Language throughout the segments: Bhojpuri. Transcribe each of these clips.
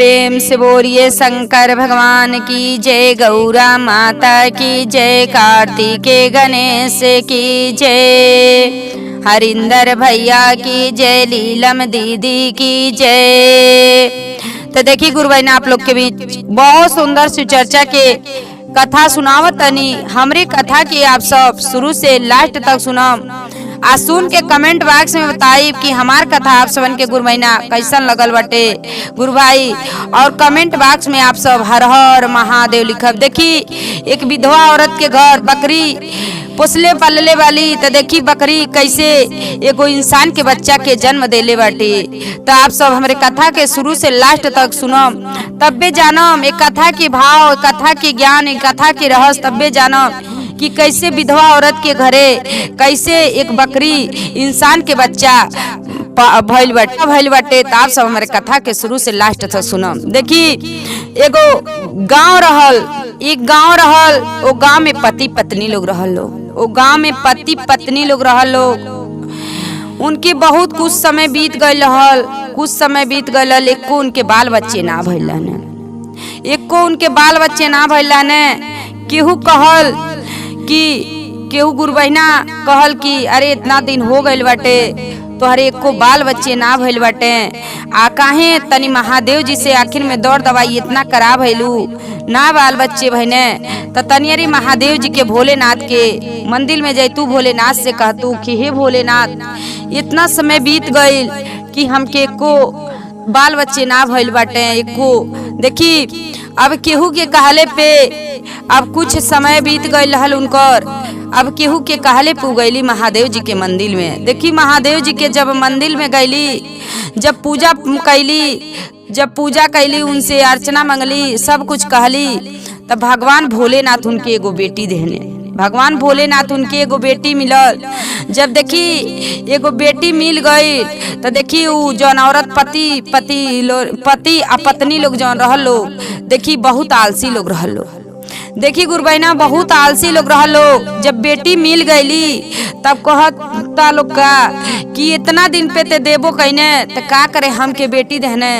प्रेम से बोलिए शंकर भगवान की जय, गौरा माता की जय, कार्तिकेय गणेश की जय, हरिंदर भैया की जय, लीलम दीदी की जय। तो देखिए गुरु भाई ने आप लोग के बीच बहुत सुंदर सी चर्चा के कथा सुनावत तनी। हमरी कथा की आप सब शुरू से लास्ट तक सुनम आ सुन के कमेंट बॉक्स में बताई कि हमार कथा आप सबन के गुरु महीना कैसन लगल बटे गुरु भाई। और कमेंट बॉक्स में आप सब हर हर महादेव लिखब। देखी एक विधवा औरत के घर बकरी पोसले पालले वाली, तो देखी बकरी कैसे एगो इंसान के बच्चा के जन्म देले बाटे। तो आप सब हमारे कथा के शुरू से लास्ट तक सुनम, तब्बे जानम एक कथा के भाव, कथा के ज्ञान, एक कथा के रहस्य, तब्बे जानम कि कैसे विधवा औरत के घरे कैसे एक बकरी इंसान के बच्चा भइल बाटे। तो आप सब हमारे कथा के शुरू से लास्ट तक सुनम। देखी एगो गांव रहल, एक गांव रहल, वो गांव में पति पत्नी लोग रहल लोग, वो गांव में पति पत्नी लोग रहल लोग। उनके बहुत कुछ समय बीत गईल रहल, कुछ समय बीत गईल, एको उनके बाल बच्चे ना भइल ने, एको उनके बाल बच्चे ना भइल ने। केहू कहल कि केहू गुरु बहिना कहल कि अरे इतना दिन हो गईल बाटे तोहरे एको बाल बच्चे ना भइल बाटे, आ काहे तनी महादेव जी से आखिर में दौड़ दवाई इतना करा भइलू ना बाल बच्चे भइने। तो तनियरी महादेव जी के भोलेनाथ के मंदिर में जैतू, भोलेनाथ से कहतू कि हे भोलेनाथ इतना समय बीत गईल कि हमके एको बाल बच्चे ना भइल बाटे एको। देखी अब केहू के कहले पे अब कुछ समय बीत गईल रहल उनकर, अब केहू के कहले पे गईली महादेव जी के मंदिर में। देखी महादेव जी के जब मंदिर में गईली, जब पूजा कैली, उनसे अर्चना मंगली, सब कुछ कहली, तब भगवान भोलेनाथ उनके एगो बेटी देहने, भगवान भोलेनाथ उनके एगो बेटी मिलल। जब देखी एगो बेटी मिल गई तो देखी उ जौन औरत पति आ पत्नी लोग जौन रहल लोग, देखी बहुत आलसी लोग रहल लोग। देखी गुरु बहिना बहुत आलसी लोग रहल लोग। जब बेटी मिल गईली तब कहता लोग का कि इतना दिन पे ते देबो कइने, तो का करे हमके बेटी देहने,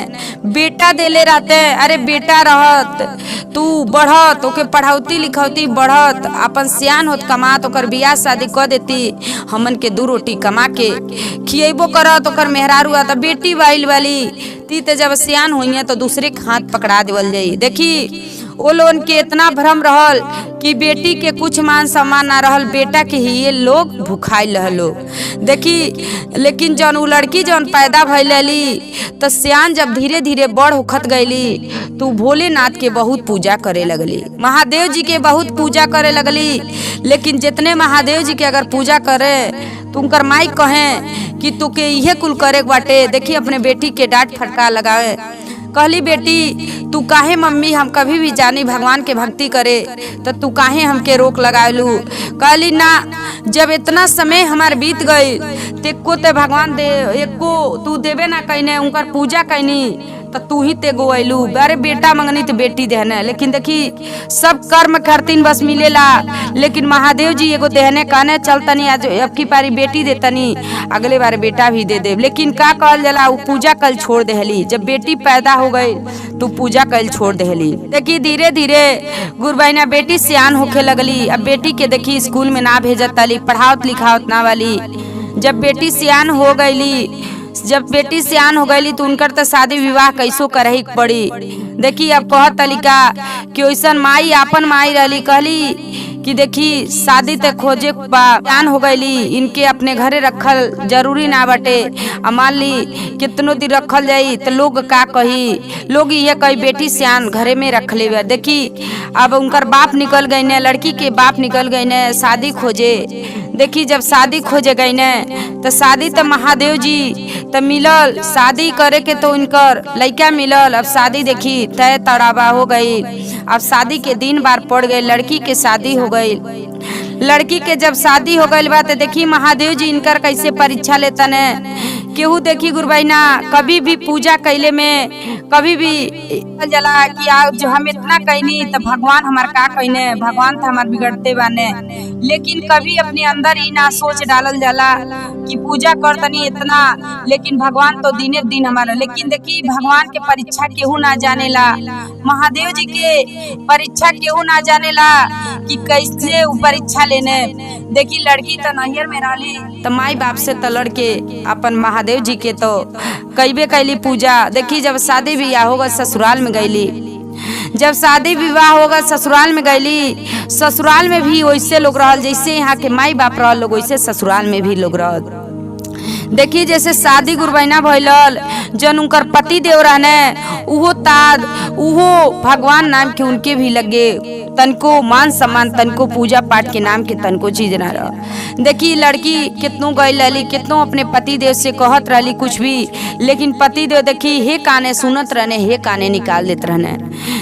बेटा देले रहते। अरे बेटा रहत तू बढ़त, ओके पढ़ौती लिखौती बढ़त, अपन सियान होत कमात, ओकर बियाह शादी कर देती, हमन के दू रोटी कमा के खिएबो करत, ओकर मेहरारू आ। तो बेटी वाइल वाली तीते जब सियान हुई तो दूसरे के हाथ पकड़ा देवल जाई। देखी वो लोगन के इतना भ्रम रहल कि बेटी के कुछ मान सम्मान ना रहल, बेटा के ही ये लोग भुखाइल रहल लोग। देखी लेकिन जौन उ लड़की जौन पैदा भइली तो सियान जब धीरे धीरे बड़ होखत गईली तो भोलेनाथ के बहुत पूजा करे लगली, महादेव जी के बहुत पूजा करे लगली। लेकिन जितने महादेव जी के अगर पूजा करे तो उनकर माई कहे कि तू के इहे कुल करे बाटे। देखी अपने बेटी के डांट फटका लगावे, कहली बेटी तू काहे मम्मी हम कभी भी जानी भगवान के भक्ति करे, तो तू काहे हमके रोक लगालू। कहली ना, जब इतना समय हमार बीत गई तेको ते भगवान दे एको तू देवे ना कइने, उनकर पूजा कइनी तो तू ही ते गोइलू। अरे बेटा मंगनी तो बेटी देहने, लेकिन देखी सब कर्म करतीन बस मिलेला। लेकिन महादेव जी एगो देहने कहने चल तनी आज अब की पारी बेटी दे तनी, अगले बार बेटा भी दे दे। लेकिन का कहल जाला उ पूजा कल छोड़ देहली। जब बेटी पैदा हो गई तो पूजा कल छोड़ देहली। देखी धीरे धीरे गुरु बहिना बेटी सियान होखे लगली। अब बेटी के देखी स्कूल में ना भेजत ताली, पढ़ावत लिखावत ना वाली। जब बेटी सियान हो गईली तो उनकर तो शादी विवाह कैसो करही पड़ी। देखी अब कहत तलिका कि ओइसन माई आपन माई रहली, कहली कि देखी शादी तक खोजे जान हो गईली, इनके अपने घरे रखल जरूरी ना बटे। मान ली कितनो दिन रखल जाई तो लोग का कही, लोग ये कही बेटी सियान घरे में रख ले। देखी अब उनकर बाप निकल गई ने, लड़की के बाप निकल गई ने शादी खोजे। देखी जब शादी खोजे गई ने तो शादी तो महादेव जी तो मिलल, शादी करे के तो उनकर लड़का मिलल। अब शादी देखी तय तड़ाबा हो गई। अब शादी के दिन बार पड़ गए, लड़की के शादी हो गई। लड़की के जब शादी हो गई बात देखी महादेव जी इनकर कैसे परीक्षा लेता ने केहू देखी गुरु बहिना कभी भी पूजा कैले में कभी भी जला कि आज हम इतना कहनी तो भगवान हमार का कहने, भगवान तो हमार बिगड़ते बाने। लेकिन कभी अपने अंदर ही ना सोच डालल जाला कि पूजा कर तनी इतना, लेकिन भगवान तो दिने दिन हमारा। लेकिन देखी भगवान के परीक्षा केहू ना जानेला, महादेव जी के परीक्षा केहू ना जानेला कि कैसे वो परीक्षा लेने। देखी लड़की तो नैहर में रहली तो माई बाप से तो लड़के अपन महादेव जी के तो कईबे कैली पूजा। देखी जब शादी ब्याह होगा ससुराल में गईली, जब शादी विवाह होगा ससुराल में गईली, ससुराल में भी वैसे लोग रहल जैसे यहाँ के माई बाप रहल लोग वैसे ससुराल में भी लोग रहल। देखी जैसे शादी गुरबैना भइलल जन उनकर पति देव रहने उहो ताद उहो भगवान नाम के उनके भी लगे तनको मान सम्मान तनको पूजा पाठ के नाम के तनको चीज ना रह। देखी लड़की कितनों गई रही, कितनों अपने पति देव से कहत रही कुछ भी, लेकिन पति देव देखी हे काने सुनत रहने, हे काने निकाल देते रहने।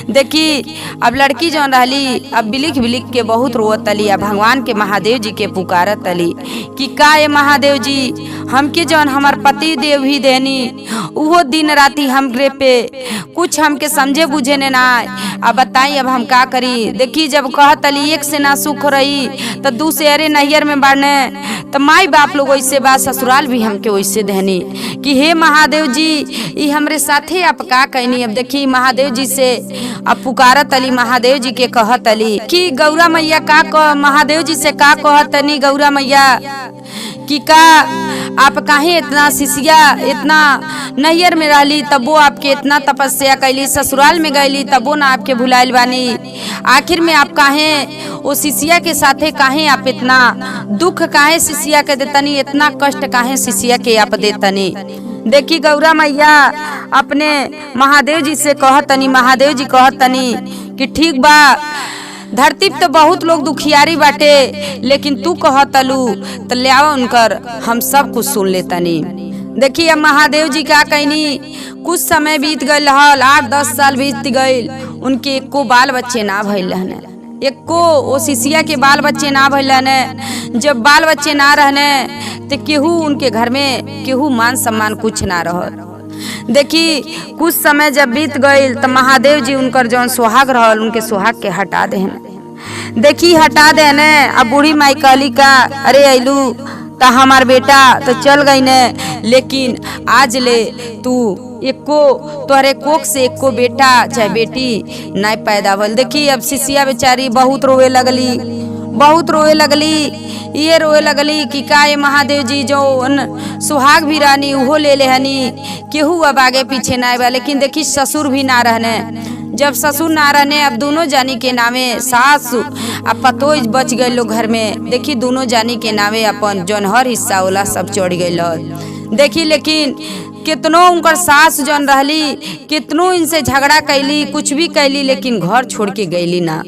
देखी अब लड़की जौन रही अब बिलिख बिलिख के बहुत रोत अली, अब भगवान के महादेव जी के पुकारत अली कि का ये महादेव जी हमके जौन हमार पति देव भी देनी उहो दिन राती हमरे पे कुछ हमके समझे बुझे ने ना। अब बताई अब हम का करी। देखी जब कहत अली एक से ना सुख रही तो दूसरे नैहर में बढ़ने तो माई बाप लोग वैसे बात ससुराल भी हमके वैसे देनी कि हे महादेव जी ये हमरे साथे आप का कहनी। अब देखी महादेव जी से अब पुकारत अली, महादेव जी के कहत अली कि गौरा मैया का कह महादेव जी से का कहत तनी गौरा मैया कि का आप काहे इतना शिष्या इतना नैहर में रहली तबो आपके इतना तपस्या कैली, ससुराल में गईली तबो ना आपके भुलाइल बानी, आखिर में आप काहे वो शिष्या के साथे काहे आप इतना दुख काहे शिष्या के देतनी, इतना कष्ट काहे शिष्या के आप देतनी। देखी गौरा मैया अपने महादेव जी से कहतनी, महादेव जी कहतनी कि ठीक बा धरती पे तो बहुत लोग दुखियारी बाटे, लेकिन तू कहतलू तो ले आओ उनकर हम सब कुछ सुन लेतनी। देखी अब महादेव जी क्या कहनी, कुछ समय बीत गई हल 8-10 साल बीत गई, उनके एको बाल बच्चे ना भइल रहने, एको वो शिष्या के बाल बच्चे ना भइल रहने। जब बाल बच्चे ना रहने तो केहू उनके घर में केहू मान सम्मान कुछ ना रह। देखी कुछ समय जब बीत गई तो महादेव जी उनकर जौन सुहाग रहल उनके सुहाग के हटा देने। देखी हटा देने अब बूढ़ी माई कहली का अरे अइलू तो हमार बेटा तो चल गई ने, लेकिन आज ले तू एको तोहरे कोख से एको बेटा चाहे बेटी नहीं पैदा भल। देखी अब शिष्या बेचारी बहुत रोए लगली, बहुत रोए लगली, ये रोए लगली कि का ये महादेव जी जो सुहाग भी रहनी उहो ले ले हनी, केहू अब आगे पीछे ना आए। लेकिन देखी ससुर भी ना रहने, जब ससुर ना रहने अब दोनों जानी के नामे सास अब पतो बच गए लोग घर में। देखी दोनों जानी के नामे अपन जौन हर हिस्सा होला सब चढ़ गई। देखी लेकिन कितनों उनकर सास जौन रहली कितनों इनसे झगड़ा कैली कुछ भी कैली, लेकिन घर छोड़ के गईली ना।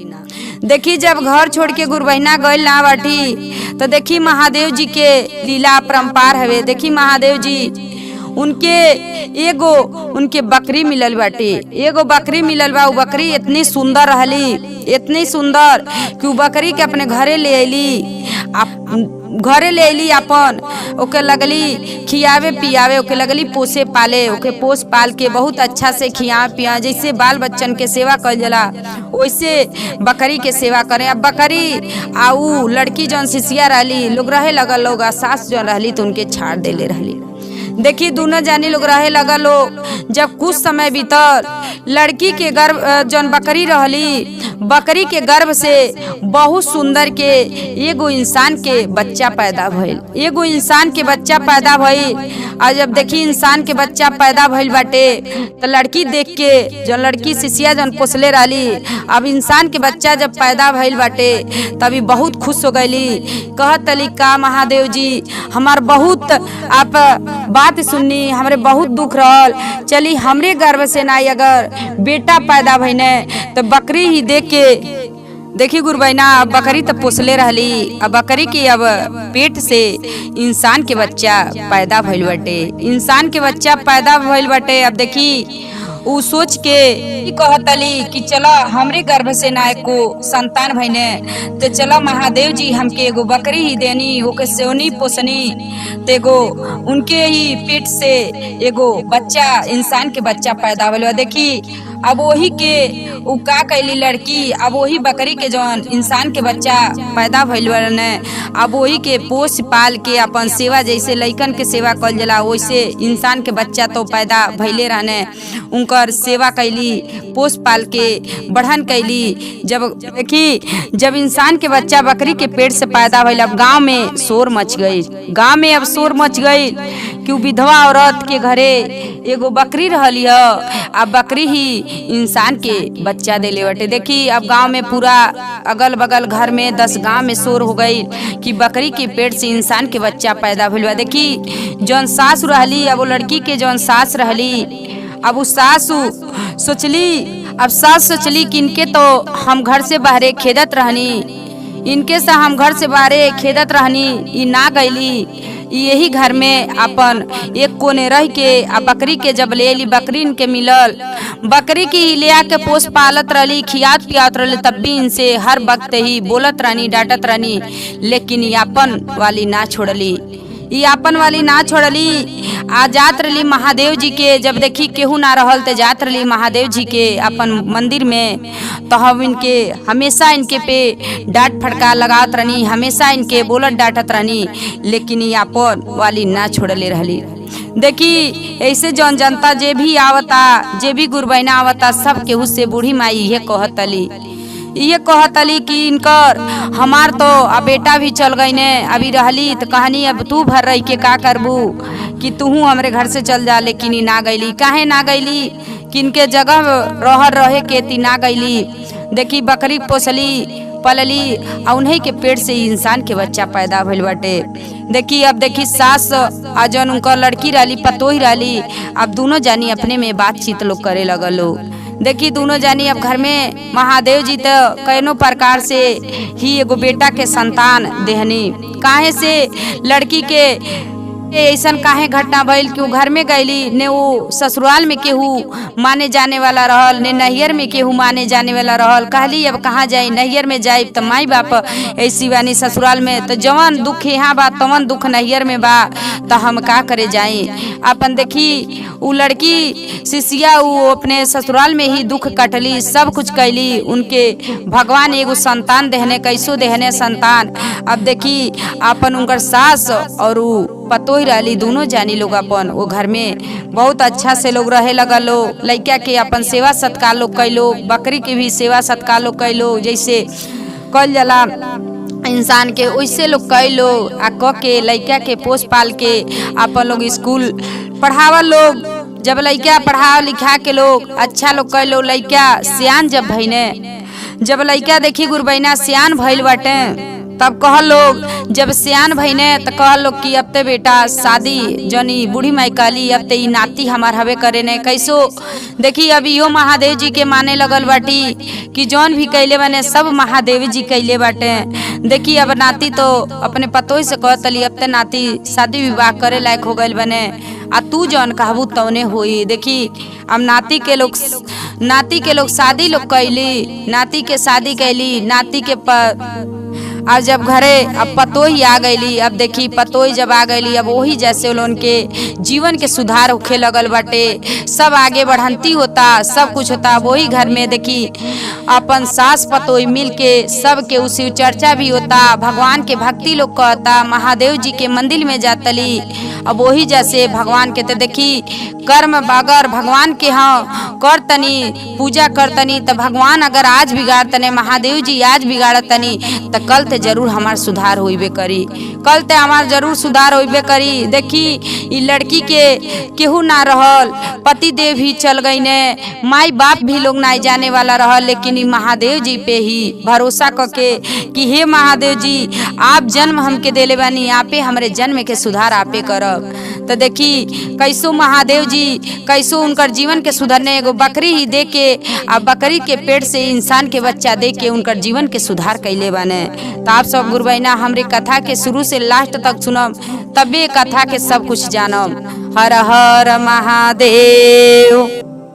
देखी जब घर छोड़ के गुरबहिना गइल ना बाटी तो देखी महादेव जी के लीला अपरंपार हवे। देखी महादेव जी उनके एगो उनके बकरी मिलल बाटी, एगो बकरी मिलल बा। वो बकरी इतनी सुंदर रहली, इतनी सुंदर कि वो बकरी के अपने घरे ले अली, घरे ले अली अपन ओके लगली खियावे पियावे, ओके लगली पोसे पाले, ओके पोस पाल के बहुत अच्छा से खिया पिया जैसे बाल बच्चन के सेवा कर जाला वैसे बकरी के सेवा करे। अब बकरी आऊ लड़की जौन शिष्या रहली लोग रहे लगल, लोग सास जौन रहली तो उनके छाड़ देले रहली। देखी दोनों जानी लोग रहे लगल लोग। जब कुछ समय बीतल लड़की के गर्भ जौन बकरी रहली बकरी के गर्भ से बहुत सुंदर के एगो इंसान के बच्चा पैदा भइल, एगो इंसान के बच्चा पैदा भइल। और जब देखी इंसान के बच्चा पैदा भइल बाटे तो लड़की देख के जो लड़की शिष्या जौन पोसले रहली अब इंसान के बच्चा जब पैदा भइल बाटे तभी बहुत खुश हो गईली। कहत अली का महादेव जी हमार बहुत आप बात सुननी, हमरे बहुत दुख रहल, चली हमरे गर्भ से ना अगर बेटा पैदा भइने तो बकरी ही देख के। देखी गुरबैना बकरी तो पोसले रहली, अब बकरी की अब पेट से इंसान के बच्चा पैदा भइल बाटे, इंसान के बच्चा पैदा भइल बाटे। अब देखी उ सोच के कहतली कि चलो हमरे गर्भ से ना एको संतान भइने तो चलो महादेव जी हमके एगो बकरी ही देनी, ओके सेवनी पोसनी, तो एगो उनके ही पेट से एगो बच्चा इंसान के बच्चा पैदा होल। देखी अब वही के उ का कैली लड़की, अब वही बकरी के जौन इंसान के बच्चा पैदा भइल ने, अब वही के पोस पाल के अपन सेवा, जैसे लइकन के सेवा कल जाला वैसे इंसान के बच्चा तो पैदा भइले रहने, उनकर सेवा कैली, पोस पाल के बढ़न कैली। जब देखी जब इंसान के बच्चा बकरी के पेट से पैदा भइल, अब गांव में शोर मच गई, गांव में अब शोर मच गई कि विधवा औरत के घरे एगो बकरी रहली है, अब बकरी ही इंसान के बच्चा देले बटे। देखी अब गांव में पूरा अगल बगल घर में 10 गांव में शोर हो गई कि बकरी के पेट से इंसान के बच्चा पैदा भइल बा। देखी जौन सास रहली, अब वो लड़की के जौन सास रहली, अब उस सासू सोचली, अब सास सोचली कि इनके तो हम घर से बाहरे खेदत रहनी, इनके से हम घर से बाहरे खेदत रहनी, ई ना गईली, यही घर में अपन एक कोने रह के आ बकरी के जब ले ली, बकरी इनके मिलल, बकरी की ले आके पोस पालत रहली, खियात पियात रहली, तब भी इनसे हर वक्त ही बोलत रहनी, डांटत रहनी, लेकिन ये अपन वाली ना छोड़ली, ये अपन वाली ना छोड़ली। आ जात रही महादेव जी के, जब देखी केहू ना रहल तो जात रही महादेव जी के अपन मंदिर में, तो हम इनके हमेशा इनके पे डांट फटकार लगात रहनी, हमेशा इनके बोलत डांटत रहनी, लेकिन ये अपन वाली ना छोड़ले रहली। देखी ऐसे जौन जनता जे भी आवता, जे भी गुरबैना आवता, सब केहू से बूढ़ी माई ये कहतली कि इनकर हमार तो अब बेटा भी चल गई ने, अभी रहली तो कहनी अब तू भर रही के का करबू कि तूहू हमरे घर से चल जा, लेकिन ई ना गईली। काहे ना गईली कि इनके जगह रहे के ती ना गईली। देखी बकरी पोसली पलली और उन्हीं के पेट से इंसान के बच्चा पैदा भइल बाटे। देखी अब देखी सास आ जौन उनका लड़की रहली, पतोही रहली, अब दोनों जानी अपने में बातचीत लोग करे लगलो। देखी दोनों जानी अब घर में महादेव जी तो कैनो प्रकार से ही एगो बेटा के संतान देहनी। काहे से लड़की के ऐसा काहे घटना भइल कि घर में गईली ने वो ससुराल में केहू माने जाने वाला रहल, ने नैहर में केहू माने जाने वाला रहल। कहली अब कहाँ जाई, नैहर में जाई तो माई बाप ऐसी बानी, ससुराल में तो जवन दुख यहाँ बा तवन दुख नैहर में बा, तो हम का करे जाई। अपन देखी वो लड़की शिष्या वो अपने ससुराल में ही दुख कटली, सब कुछ कैली, उनके भगवान एगो संतान देहने, कैसो देहने संतान। अब देखी अपन उनकर सास और पतोही रहली, दोनों जानी लोग अपन वो घर में बहुत अच्छा से लोग रहे लगलो। लड़का के अपन सेवा सत्कार लोग कैलो, बकरी के भी सेवा सत्कार लोग कैलो, जैसे कल जला इंसान के वैसे लोग कैलो। आ क के लड़का के पोस पाल के अपन लोग स्कूल पढ़ावा लोग, जब लड़का पढ़ा लिखा के लोग अच्छा लोग कैलो। लड़का सियान जब भइने, जब लड़का देखी गुरबैना सियान भइल बाटे, तब कह लोग जब सियान भइने तो कह लोग कि अब ते बेटा शादी, जनी बूढ़ी माई कहली अब ते नाती हमार हवे करे ने कैसो। देखी अभी यो महादेव जी के माने लगल बाटी कि जौन भी कैले बने सब महादेव जी कैले बाटे। देखी अब नाती तो अपने पतोही से कहतली अब ते नाती शादी विवाह करे लायक हो गइल बने, आ तू जौन कहबू तौने होई। देखी अब नाती के लोग शादी लोग कैली, नाती के शादी कैली, नाती के अब जब घरे अब पतोही आ गईली, अब देखी पतोही जब आ गईली, अब वही जैसे उनके जीवन के सुधार होखे लगल बाटे, सब आगे बढ़ंती होता, सब कुछ होता। वही घर में देखी अपन सास पतोही मिल के सब के उसी चर्चा भी होता, भगवान के भक्ति लोग कहता, महादेव जी के मंदिर में जातली। अब वही जैसे भगवान के तो देखी कर्म अगर भगवान के हाँ करतनी पूजा करतनी तो भगवान अगर आज बिगाड़तने, महादेव जी आज बिगाड़तनी तो कल ते जरूर हमार सुधार होइबे करी, कल ते हमार जरूर सुधार होइबे करी। देखी ई लड़की के केहू ना रहल, पति देव भी चल गई ने, माई बाप भी लोग ना जाने वाला रहल, लेकिन ई महादेव जी पे ही भरोसा करके कि हे महादेव जी आप जन्म हमके देले बानी, आपे हमरे जन्म के सुधार आपे करब। तो देखी कैसो महादेव जी कैसो उनकर जीवन के सुधारने एगो बकरी ही दे के, आ बकरी के पेट से इंसान के बच्चा दे के उनकर जीवन के सुधार कैले बने। तो आप सब गुरबैना हमरे कथा के शुरू से लास्ट तक सुनम, तबे कथा के सब कुछ जानम। हर हर महादेव।